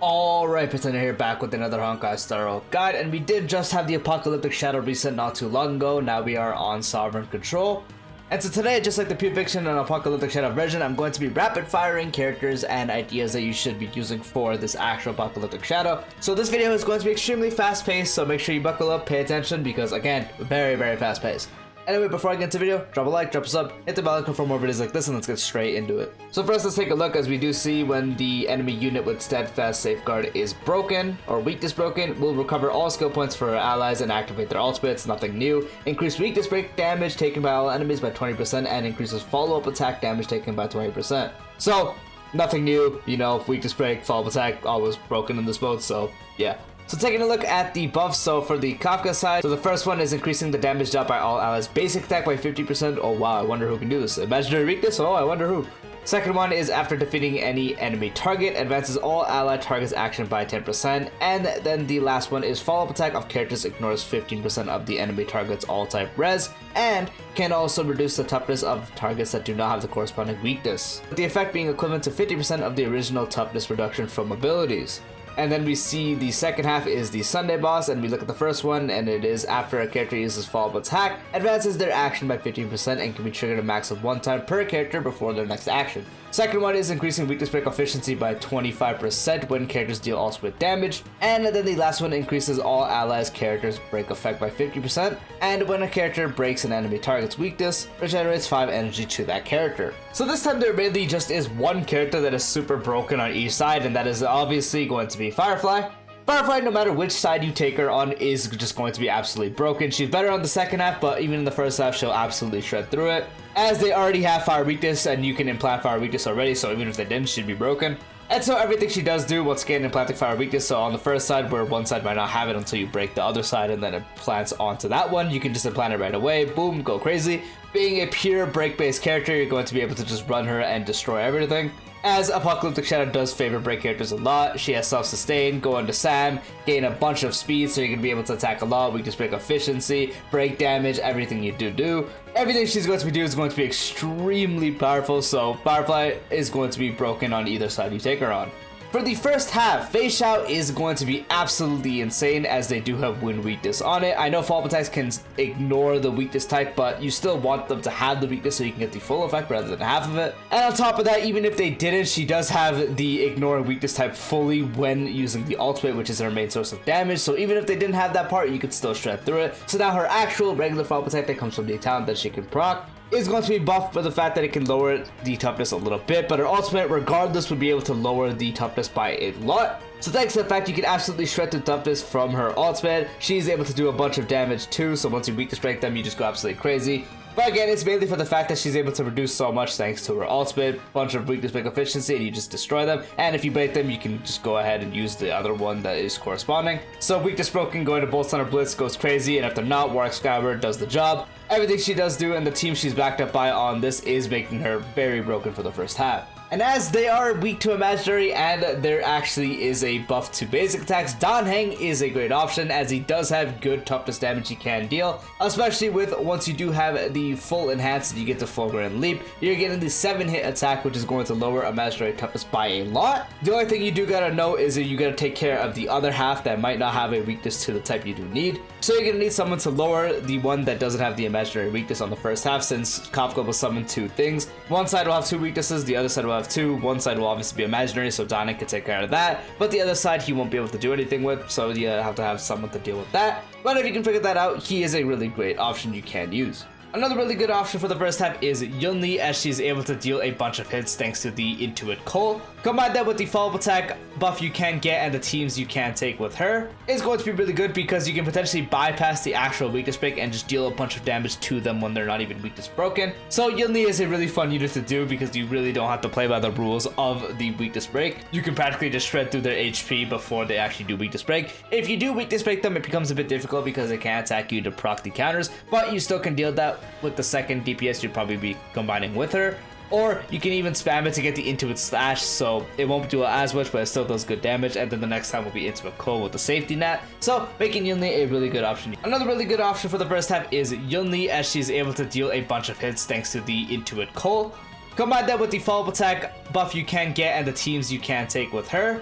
Alright, Pretender here, back with another Honkai Star guide, and we did just have the Apocalyptic Shadow reset not too long ago. Now we are on Sovereign Control. And so today, just like the Pure Fiction and Apocalyptic Shadow version, I'm going to be rapid firing characters and ideas that you should be using for this actual Apocalyptic Shadow. So this video is going to be extremely fast paced, so make sure you buckle up, pay attention, because again, very fast paced. Anyway, before I get into the video, drop a like, drop a sub, hit the bell icon for more videos like this, and let's get straight into it. So first, let's take a look. As we do see, when the enemy unit with Steadfast Safeguard is broken, or weakness broken, we'll recover all skill points for our allies and activate their ultimates. Nothing new. Increase weakness break damage taken by all enemies by 20%, and increases follow-up attack damage taken by 20%. So, nothing new, you know, weakness break, follow-up attack, always broken in this mode, so yeah. So taking a look at the buffs, so for the Kafka side, so the first one is increasing the damage dealt by all allies basic attack by 50%. Oh wow, I wonder who can do this. Imaginary weakness? Oh, I wonder who. Second one is after defeating any enemy target, advances all allied targets action by 10%. And then the last one is follow-up attack of characters ignores 15% of the enemy target's all type res, and can also reduce the toughness of targets that do not have the corresponding weakness, with the effect being equivalent to 50% of the original toughness reduction from abilities. And then we see the second half is the Sunday boss, and we look at the first one, and it is after a character uses follow-up attack, advances their action by 15% and can be triggered a max of 1 time per character before their next action. Second one is increasing weakness break efficiency by 25% when characters deal ultimate damage. And then the last one increases all allies' characters break effect by 50%, and when a character breaks an enemy target's weakness, regenerates 5 energy to that character. So this time there really just is one character that is super broken on each side, and that is obviously going to be Firefly. Firefly, no matter which side you take her on, is just going to be absolutely broken. She's better on the second half, but even in the first half, she'll absolutely shred through it, as they already have fire weakness, and you can implant fire weakness already, so even if they didn't, she'd be broken. And so everything she does do, once again, implanting fire weakness, so on the first side, where one side might not have it until you break the other side, and then it plants onto that one, you can just implant it right away, boom, go crazy. Being a pure break-based character, you're going to be able to just run her and destroy everything, as Apocalyptic Shadow does favor break characters a lot. She has self-sustain, go into Sam, gain a bunch of speed, so you're going to be able to attack a lot, weakness break efficiency, break damage, everything you do. Everything she's going to be doing is going to be extremely powerful, so Firefly is going to be broken on either side you take her on. For the first half, Feixiao is going to be absolutely insane, as they do have wind weakness on it. I know follow-up attacks can ignore the weakness type, but you still want them to have the weakness so you can get the full effect rather than half of it. And on top of that, even if they didn't, she does have the ignore weakness type fully when using the ultimate, which is her main source of damage. So even if they didn't have that part, you could still shred through it. So now her actual regular follow-up attack that comes from the talent that she can proc is going to be buffed for the fact that it can lower the toughness a little bit, but her ultimate regardless would be able to lower the toughness by a lot. So thanks to the fact you can absolutely shred the toughness from her ultimate, she's able to do a bunch of damage too, so once you weakness break them, you just go absolutely crazy. But again, it's mainly for the fact that she's able to reduce so much thanks to her ultimate, bunch of weakness break efficiency, and you just destroy them. And if you break them, you can just go ahead and use the other one that is corresponding. So weakness broken going to Bolt Stunner Blitz goes crazy, and if they're not, Warwick Skyward does the job. Everything she does do and the team she's backed up by on this is making her very broken for the first half. And as they are weak to imaginary and there actually is a buff to basic attacks, Dan Heng is a great option, as he does have good toughness damage he can deal, especially with once you do have the full enhanced, you get the full grand leap, you're getting the 7-hit attack, which is going to lower imaginary toughness by a lot. The only thing you do gotta know is that you gotta take care of the other half that might not have a weakness to the type you do need. So you're gonna need someone to lower the one that doesn't have the imaginary weakness on the first half, since Kafka will summon 2 things. One side will have 2 weaknesses, the other side will have 2. One side will obviously be imaginary, so Donna can take care of that, but the other side he won't be able to do anything with, so you have to have someone to deal with that. But if you can figure that out, he is a really great option you can use. Another really good option for the first half is Yunli, as she's able to deal a bunch of hits thanks to the Intuit Cole. Combine that with the follow-up attack buff you can get and the teams you can take with her is going to be really good, because you can potentially bypass the actual weakness break and just deal a bunch of damage to them when they're not even weakness broken. So Yunli is a really fun unit to do, because you really don't have to play by the rules of the weakness break. You can practically just shred through their HP before they actually do weakness break. If you do weakness break them, it becomes a bit difficult because they can't attack you to proc the counters, but you still can deal that with the second DPS you'd probably be combining with her. Or you can even spam it to get the Intuit Slash, so it won't do as much, but it still does good damage, and then the next time will be Intuit Cole with the safety net, so making Yunli a really good option. Another really good option for the first half is Yunli, as she's able to deal a bunch of hits thanks to the Intuit Cole. Combine that with the follow-up attack buff you can get and the teams you can take with her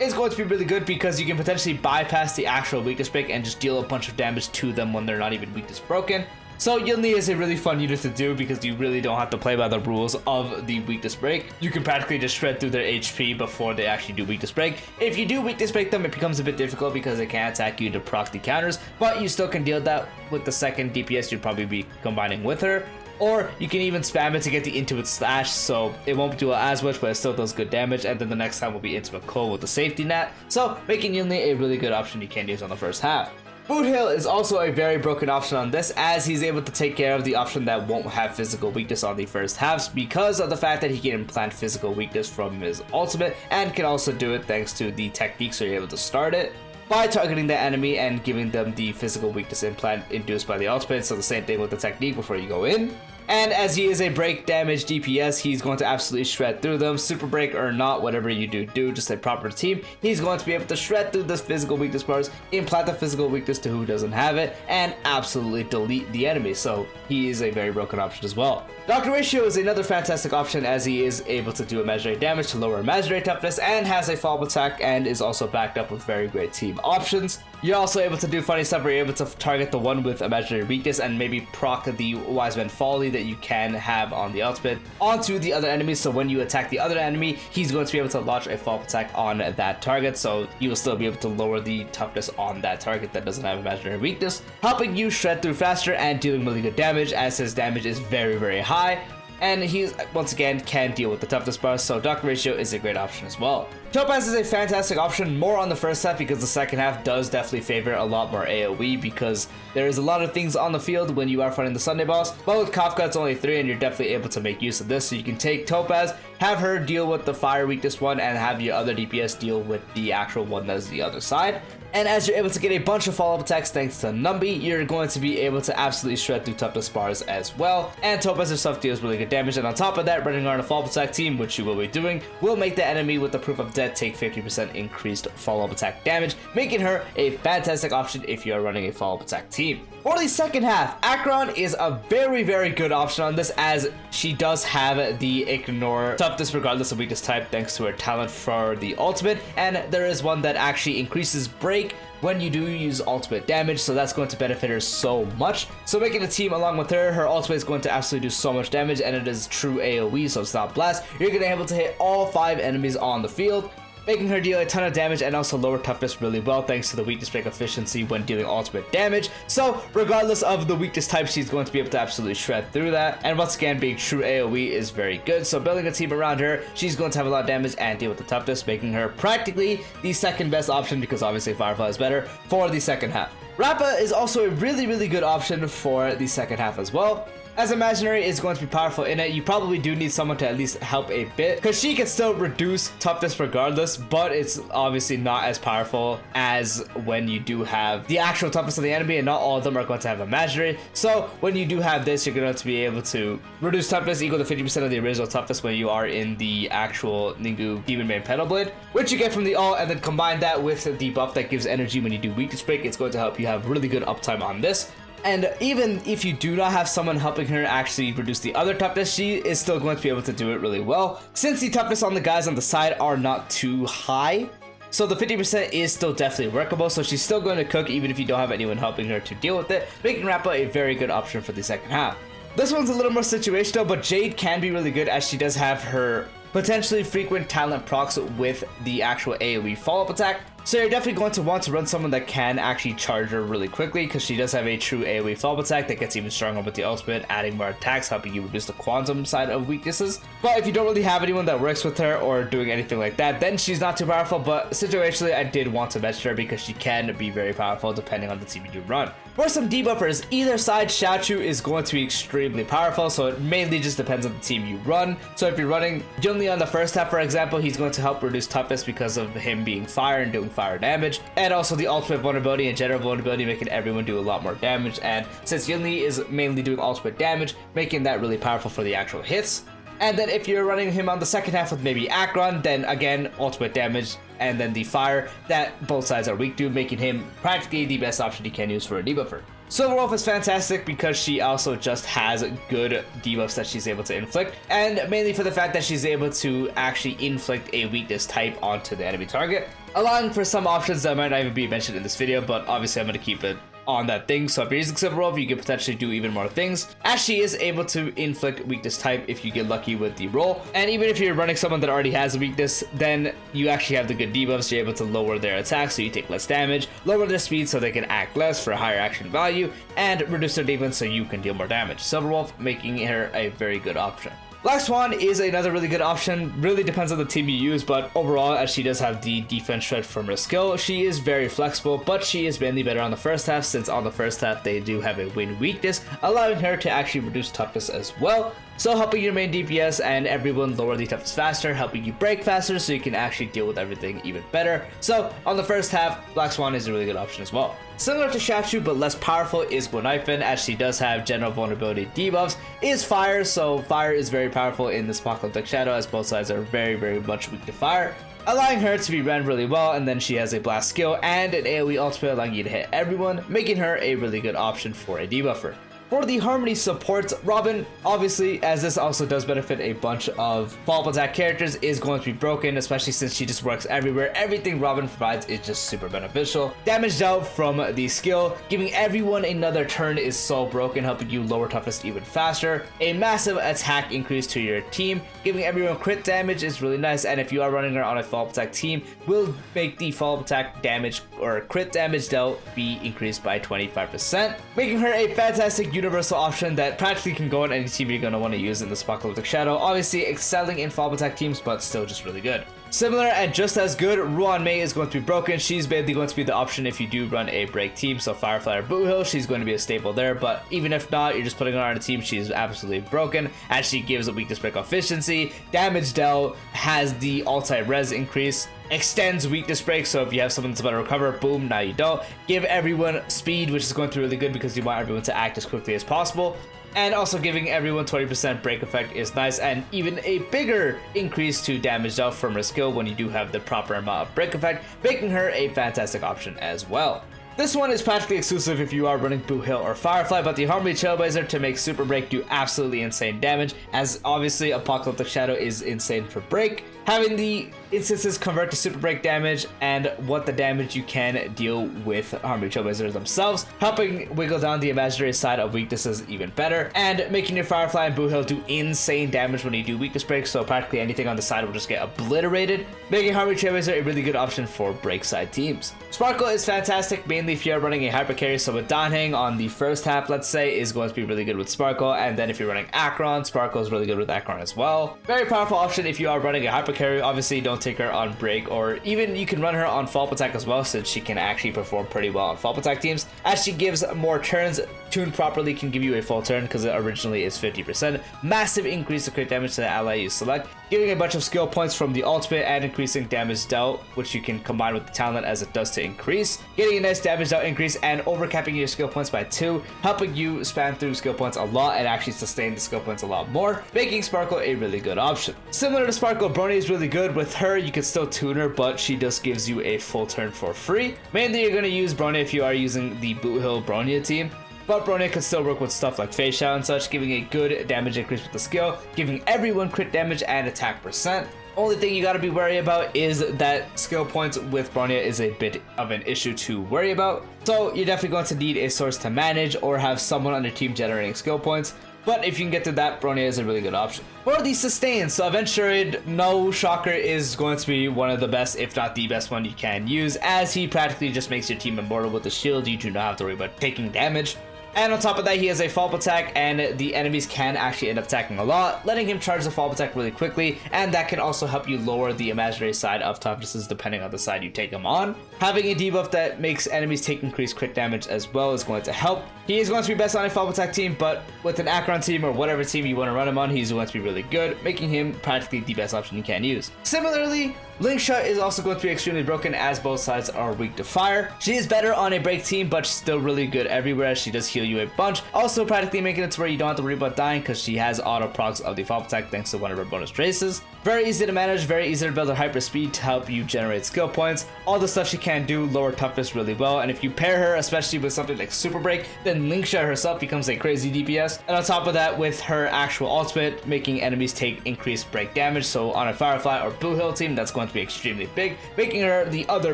is going to be really good because you can potentially bypass the actual weakness break and just deal a bunch of damage to them when they're not even weakness broken. So Yunli is a really fun unit to do because you really don't have to play by the rules of the weakness break. You can practically just shred through their HP before they actually do weakness break. If you do weakness break them, it becomes a bit difficult because they can attack you to proc the counters, but you still can deal that with the second DPS you'd probably be combining with her. Or you can even spam it to get the Intuit Slash, so it won't do as much, but it still does good damage, and then the next time will be Intimate Cold with the safety net. So making Yunli a really good option you can use on the first half. Boothill is also a very broken option on this, as he's able to take care of the option that won't have physical weakness on the first halves because of the fact that he can implant physical weakness from his ultimate, and can also do it thanks to the technique, so you're able to start it by targeting the enemy and giving them the physical weakness implant induced by the ultimate. So the same thing with the technique before you go in. And as he is a break damage DPS, he's going to absolutely shred through them. Super break or not, whatever you do, just a proper team, he's going to be able to shred through this physical weakness bars, implant the physical weakness to who doesn't have it, and absolutely delete the enemy. So he is a very broken option as well. Dr. Ratio is another fantastic option as he is able to do imaginary damage to lower imaginary toughness and has a follow-up attack and is also backed up with very great team options. You're also able to do funny stuff where you're able to target the one with imaginary weakness and maybe proc the Wise Man Folly that you can have on the ultimate onto the other enemy, so when you attack the other enemy, he's going to be able to launch a follow-up attack on that target, so you will still be able to lower the toughness on that target that doesn't have imaginary weakness, helping you shred through faster and dealing really good damage as his damage is very, very high. And he, once again, can deal with the toughness bar, so Dr. Ratio is a great option as well. Topaz is a fantastic option, more on the first half because the second half does definitely favor a lot more AoE because there is a lot of things on the field when you are fighting the Sunday boss, but with Kafka it's only 3 and you're definitely able to make use of this, so you can take Topaz, have her deal with the fire weakness one, and have your other DPS deal with the actual one that is the other side. And as you're able to get a bunch of follow-up attacks thanks to Numbi, you're going to be able to absolutely shred through toughness bars as well. And Topaz herself deals really good damage, and on top of that, running on a follow-up attack team, which you will be doing, will make the enemy with the Proof of Death take 50% increased follow-up attack damage, making her a fantastic option if you are running a follow-up attack team. For the second half, Acheron is a very, very good option on this as she does have the ignore toughness regardless of weakness type thanks to her talent for the ultimate, and there is one that actually increases break when you do use ultimate damage, so that's going to benefit her so much. So making a team along with her, her ultimate is going to absolutely do so much damage, and it is true AoE, so it's not blast. You're going to be able to hit all 5 enemies on the field, making her deal a ton of damage and also lower toughness really well thanks to the weakness break efficiency when dealing ultimate damage. So regardless of the weakness type, she's going to be able to absolutely shred through that, and once again, being true AoE is very good. So building a team around her, she's going to have a lot of damage and deal with the toughness, making her practically the second best option because obviously Firefly is better for the second half. Rappa is also a really, really good option for the second half as well. As imaginary is going to be powerful in it, you probably do need someone to at least help a bit because she can still reduce toughness regardless, but it's obviously not as powerful as when you do have the actual toughness of the enemy, and not all of them are going to have imaginary. So when you do have this, you're going to be able to reduce toughness equal to 50% of the original toughness when you are in the actual Ningu Demon Main Pedal Blade, which you get from the ult, and then combine that with the buff that gives energy when you do weakness break. It's going to help you have really good uptime on this. And even if you do not have someone helping her actually reduce the other toughness, she is still going to be able to do it really well, since the toughness on the guys on the side are not too high. So the 50% is still definitely workable, so she's still going to cook even if you don't have anyone helping her to deal with it, making Rappa a very good option for the second half. This one's a little more situational, but Jade can be really good as she does have her potentially frequent talent procs with the actual AoE follow-up attack. So you're definitely going to want to run someone that can actually charge her really quickly because she does have a true AoE follow-up attack that gets even stronger with the ultimate, adding more attacks, helping you reduce the quantum side of weaknesses. But if you don't really have anyone that works with her or doing anything like that, then she's not too powerful, but situationally I did want to mention her because she can be very powerful depending on the team you do run. For some debuffers, either side Jiaoqiu is going to be extremely powerful, so it mainly just depends on the team you run. So if you're running Junli on the first half, for example, he's going to help reduce toughness because of him being fire and doing fire damage, and also the ultimate vulnerability and general vulnerability making everyone do a lot more damage. And since Junli is mainly doing ultimate damage, making that really powerful for the actual hits. And then if you're running him on the second half with maybe Acheron, then again, ultimate damage, and then the fire that both sides are weak to, making him practically the best option you can use for a debuffer. Silverwolf is fantastic because she also just has good debuffs that she's able to inflict, and mainly for the fact that she's able to actually inflict a weakness type onto the enemy target. allowing for some options that might not even be mentioned in this video, but obviously I'm going to keep it on that thing. So if you're using Silverwolf, you can potentially do even more things, as she is able to inflict weakness type if you get lucky with the roll. And even if you're running someone that already has a weakness, then you actually have the good debuffs. You're able to lower their attack so you take less damage, lower their speed so they can act less for a higher action value, and reduce their defense so you can deal more damage. Silverwolf making her a very good option. Black Swan is another really good option. Really depends on the team you use, but overall, as she does have the defense shred from her skill, she is very flexible, but she is mainly better on the first half, since on the first half they do have a wind weakness, allowing her to actually reduce toughness as well. So helping your main DPS and everyone lower the toughness faster, helping you break faster so you can actually deal with everything even better. So on the first half, Black Swan is a really good option as well. Similar to Jiaoqiu but less powerful is Guanifan, as she does have general vulnerability debuffs, is fire, so fire is very powerful in this Apocalyptic Shadow, as both sides are very much weak to fire, allowing her to be ran really well. And then she has a blast skill and an AoE ultimate allowing you to hit everyone, making her a really good option for a debuffer. For the Harmony supports, Robin, obviously, as this also does benefit a bunch of follow-up attack characters, is going to be broken, especially since she just works everywhere. Everything Robin provides is just super beneficial. Damage dealt from the skill, giving everyone another turn, is so broken, helping you lower toughness even faster. A massive attack increase to your team, giving everyone crit damage is really nice, and if you are running her on a follow-up attack team, will make the follow-up attack damage or crit damage dealt be increased by 25%, making her a fantastic universal option that practically can go on any team you're going to want to use in this Apocalyptic Shadow. Obviously excelling in follow-up attack teams, but still just really good. Similar and just as good, Ruan Mei is going to be broken. She's basically going to be the option if you do run a break team, so Firefly or Boohill, she's going to be a staple there, but even if not, you're just putting her on a team, she's absolutely broken, as she gives a weakness break efficiency, damage dealt, has the ulti-res increase, extends weakness break, so if you have someone that's about to recover, boom, now you don't. Give everyone speed, which is going to be really good because you want everyone to act as quickly as possible. And also giving everyone 20% break effect is nice, and even a bigger increase to damage dealt from her skill when you do have the proper amount of break effect, making her a fantastic option as well. This one is practically exclusive if you are running Boohill or Firefly, but the Harmony Trailblazer to make Super Break do absolutely insane damage, as obviously Apocalyptic Shadow is insane for break. Having the instances convert to Super Break damage and what the damage you can deal with Harmony Trailblazers themselves, helping wiggle down the imaginary side of weaknesses even better, and making your Firefly and Boohill do insane damage when you do weakness breaks, so practically anything on the side will just get obliterated, making Harmony Trailblazer a really good option for break side teams. Sparkle is fantastic, mainly if you're running a hyper carry, so with Danheng on the first half, let's say, is going to be really good with Sparkle, and then if you're running Acheron, Sparkle is really good with Acheron as well. Very powerful option if you are running a hyper carry. Obviously don't take her on break, or even you can run her on follow-up attack as well, since she can actually perform pretty well on follow-up attack teams, as she gives more turns. Tuned properly can give you a full turn because it originally is 50%. Massive increase of crit damage to the ally you select, giving a bunch of skill points from the ultimate and increasing damage dealt, which you can combine with the talent as it does to increase, getting a nice damage dealt increase and overcapping your skill points by 2, helping you span through skill points a lot and actually sustain the skill points a lot more, making Sparkle a really good option. Similar to Sparkle, Brony is really good. With her, you can still tune her, but she just gives you a full turn for free. Mainly you're going to use Bronya if you are using the Boohill Bronya team, but Bronya can still work with stuff like Feixiao and such, giving a good damage increase with the skill, giving everyone crit damage and attack percent. Only thing you gotta be worried about is that skill points with Bronya is a bit of an issue to worry about. So you're definitely going to need a source to manage or have someone on your team generating skill points. But if you can get to that, Bronya is a really good option. For the sustains, so Aventurine, no shocker, is going to be one of the best, if not the best one you can use, as he practically just makes your team immortal with the shield. You do not have to worry about taking damage. And on top of that, he has a follow-up attack, and the enemies can actually end up attacking a lot, letting him charge the follow-up attack really quickly, and that can also help you lower the imaginary side of toughnesses depending on the side you take him on. Having a debuff that makes enemies take increased crit damage as well is going to help. He is going to be best on a follow-up attack team, but with an Acheron team or whatever team you want to run him on, he's going to be really good, making him practically the best option you can use. Similarly, Lingsha is also going to be extremely broken, as both sides are weak to fire. She is better on a break team, but she's still really good everywhere. She does heal you a bunch, also practically making it to where you don't have to worry about dying because she has auto procs of the follow-up attack thanks to one of her bonus traces. Very easy to manage, very easy to build her hyper speed to help you generate skill points. All the stuff she can do, lower toughness really well, and if you pair her especially with something like Super Break, then Lingsha herself becomes a crazy DPS. And on top of that, with her actual ultimate, making enemies take increased break damage, so on a Firefly or Boohill team, that's going to to be extremely big, making her the other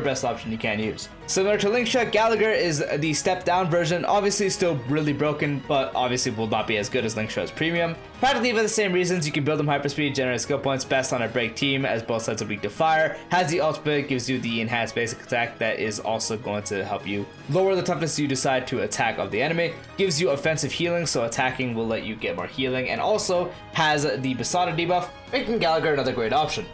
best option you can use. Similar to Linkshot, Gallagher is the step down version, obviously still really broken, but obviously will not be as good as Linkshot's premium. Practically for the same reasons, you can build him hyperspeed, generate skill points, best on a break team as both sides are weak to fire, has the ultimate, gives you the enhanced basic attack that is also going to help you lower the toughness you decide to attack of the enemy, gives you offensive healing, so attacking will let you get more healing, and also has the Basada debuff, making Gallagher another great option.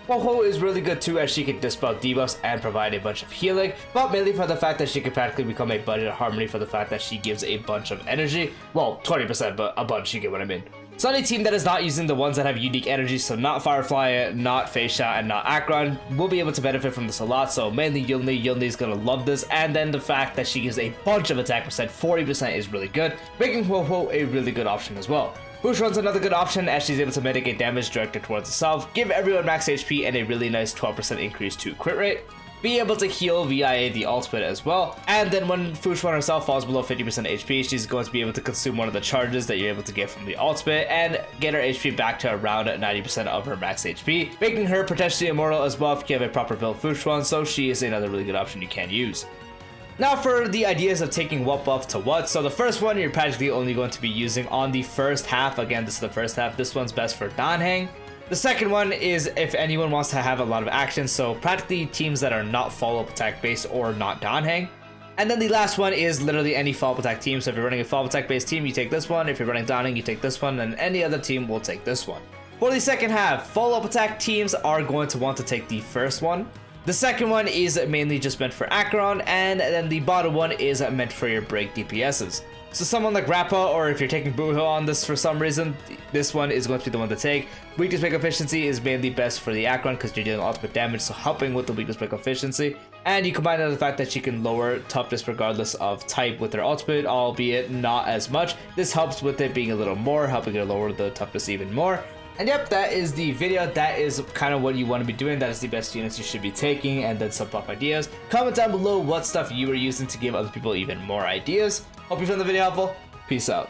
Ho is really good too, as she can dispel debuffs and provide a bunch of healing, but mainly for the fact that she can practically become a budget harmony for the fact that she gives a bunch of energy. Well, 20%, but a bunch, you get what I mean. So any team that is not using the ones that have unique energy, so not Firefly, not Feixiao, and not Acheron, will be able to benefit from this a lot, so mainly Yunli is gonna love this, and then the fact that she gives a bunch of attack percent, 40% is really good, making Ho a really good option as well. Fushwan's another good option, as she's able to mitigate damage directed towards herself, give everyone max HP and a really nice 12% increase to crit rate, be able to heal via the ultimate as well, and then when Fushwan herself falls below 50% HP, she's going to be able to consume one of the charges that you're able to get from the ultimate and get her HP back to around 90% of her max HP, making her potentially immortal as well if you have a proper build Fushwan, so she is another really good option you can use. Now for the ideas of taking what buff to what. So the first one you're practically only going to be using on the first half. Again, this is the first half. This one's best for Danheng. The second one is if anyone wants to have a lot of action, so practically teams that are not follow-up attack based or not Danheng. And then the last one is literally any follow-up attack team. So if you're running a follow-up attack based team, you take this one. If you're running Danheng, you take this one, and any other team will take this one. For the second half, follow-up attack teams are going to want to take the first one. The second one is mainly just meant for Acheron, and then the bottom one is meant for your break DPSs. So someone like Rappa, or if you're taking Buho on this for some reason, this one is going to be the one to take. Weakness break efficiency is mainly best for the Acheron because you're dealing ultimate damage, so helping with the weakness break efficiency. And you combine that with the fact that she can lower toughness regardless of type with her ultimate, albeit not as much. This helps with it being a little more, helping her lower the toughness even more. And yep, that is the video. That is kind of what you want to be doing. That is the best units you should be taking, and then some buff ideas. Comment down below what stuff you were using to give other people even more ideas. Hope you found the video helpful. Peace out.